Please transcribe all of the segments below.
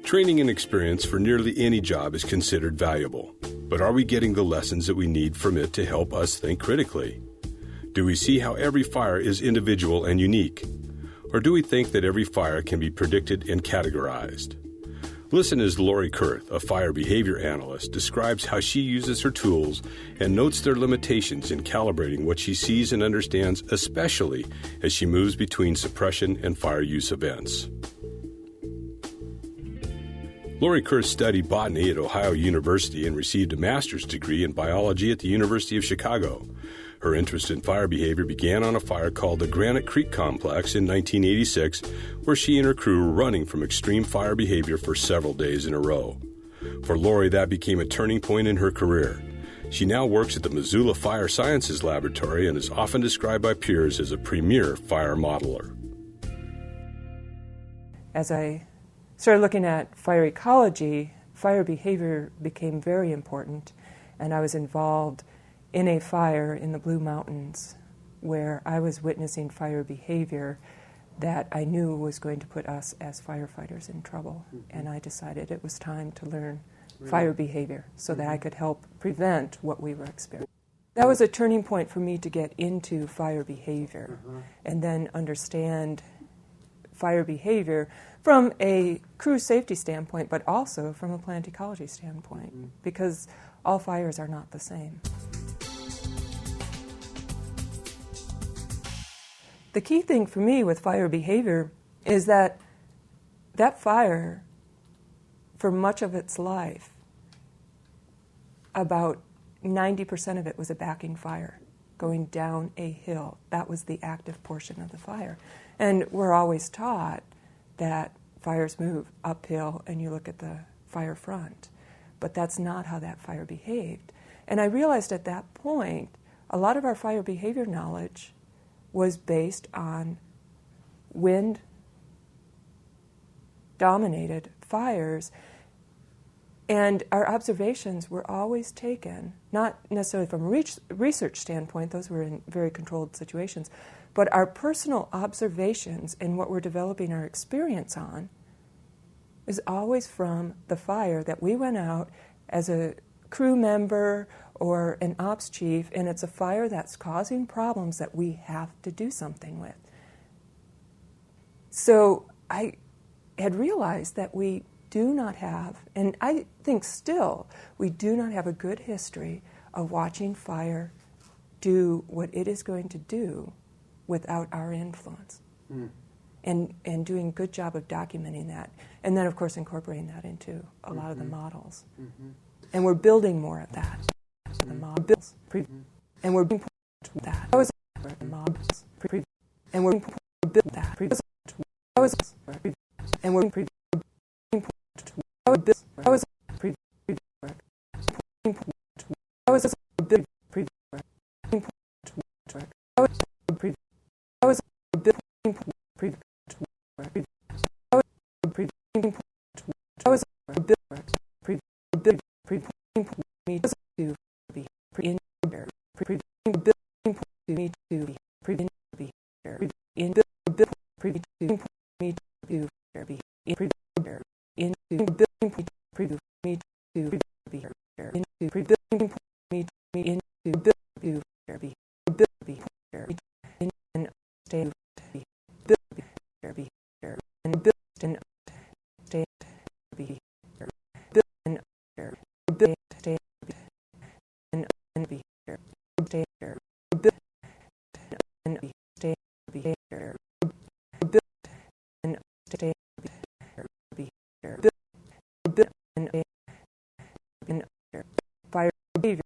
Training and experience for nearly any job is considered valuable, but are we getting the lessons that we need from it to help us think critically? Do we see how every fire is individual and unique? Or do we think that every fire can be predicted and categorized? Listen as Laurie Kurth, a fire behavior analyst, describes how she uses her tools and notes their limitations in calibrating what she sees and understands, especially as she moves between suppression and fire use events. Laurie Kurth studied botany at Ohio University and received a master's degree in biology at the University of Chicago. Her interest in fire behavior began on a fire called the Granite Creek Complex in 1986, where she and her crew were running from extreme fire behavior for several days in a row. For Laurie, that became a turning point in her career. She now works at the Missoula Fire Sciences Laboratory and is often described by peers as a premier fire modeler. As I started looking at fire ecology, fire behavior became very important, and I was involved in a fire in the Blue Mountains where I was witnessing fire behavior that I knew was going to put us as firefighters in trouble. And I decided it was time to learn fire behavior so that I could help prevent what we were experiencing. That was a turning point for me to get into fire behavior and then understand fire behavior from a crew safety standpoint, but also from a plant ecology standpoint, because all fires are not the same. The key thing for me with fire behavior is that that fire, for much of its life, about 90% of it was a backing fire going down a hill. That was the active portion of the fire. And we're always taught that fires move uphill and you look at the fire front. But that's not how that fire behaved. And I realized at that point, a lot of our fire behavior knowledge was based on wind-dominated fires. And our observations were always taken, not necessarily from a research standpoint, those were in very controlled situations, but our personal observations and what we're developing our experience on is always from the fire that we went out as a crew member or an ops chief, and it's a fire that's causing problems that we have to do something with. So I had realized that we do not have, and I think still, we do not have a good history of watching fire do what it is going to do without our influence. And doing a good job of documenting that. And then, of course, incorporating that into a lot of the models. And we're building more of that. The models. And we're being that. That was the models. And we're build that. That was and we're that was fire behavior.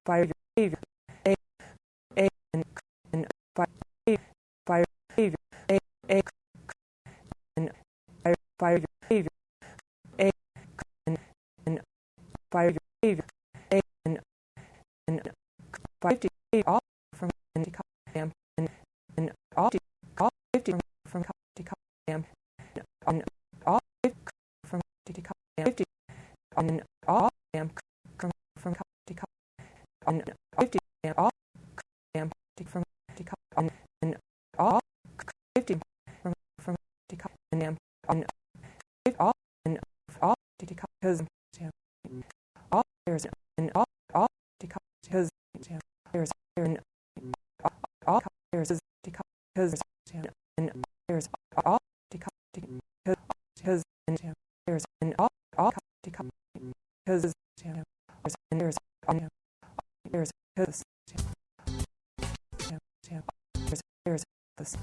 Fire behavior. Fire behavior. Fire behavior. Fire behavior. Fire behavior. All from and all safety from and all from safety on all from on 50 all from on all 50 all because there's an all because there's this there's this there's this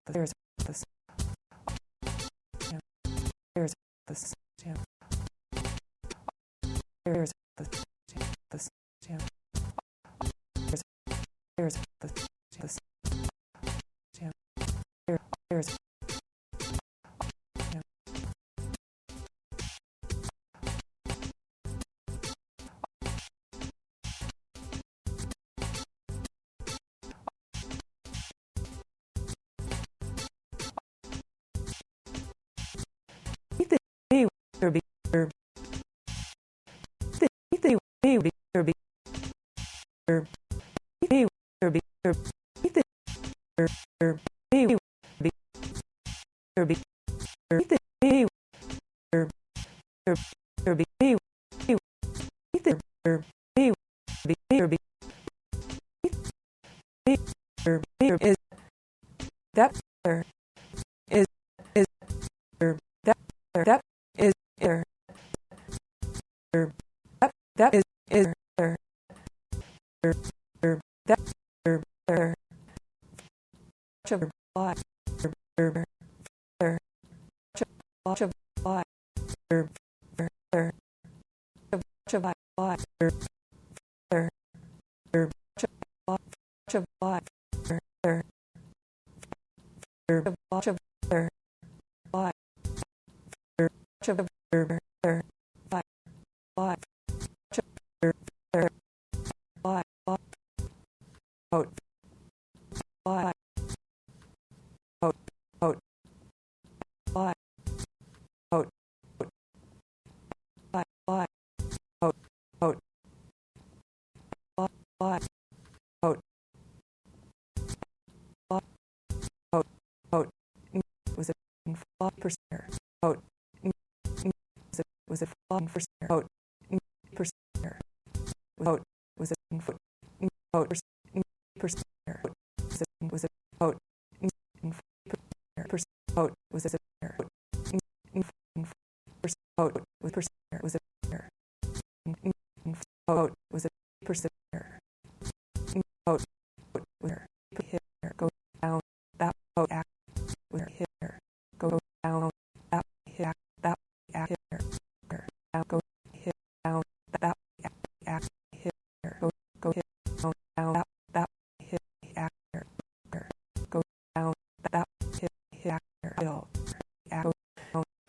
there's this there's this there's this there's is that is that that is that is that was a percent vote was a vote vote was a vote percent was a vote vote was a vote was percent was a vote was a percent vote was go down that vote act was here go down that hit that act here go hit down that act here go hit down that hit act here go down that hit act here go down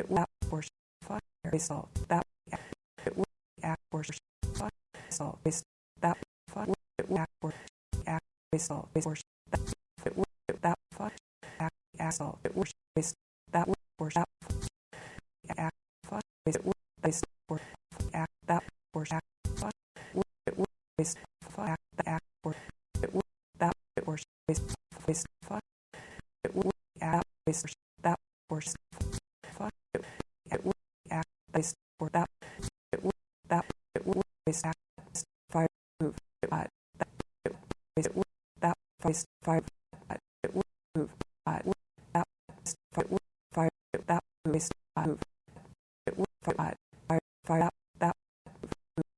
that portion fire result that act portion fire result that fire act portion act result that fire act assault it was that was that act fire based for act that was act fire it was fire act for it was that it was based fire it was act based that was fire it was act based for that it was that it was based act fire move that it was that based fire it was move that fire that based move it was fire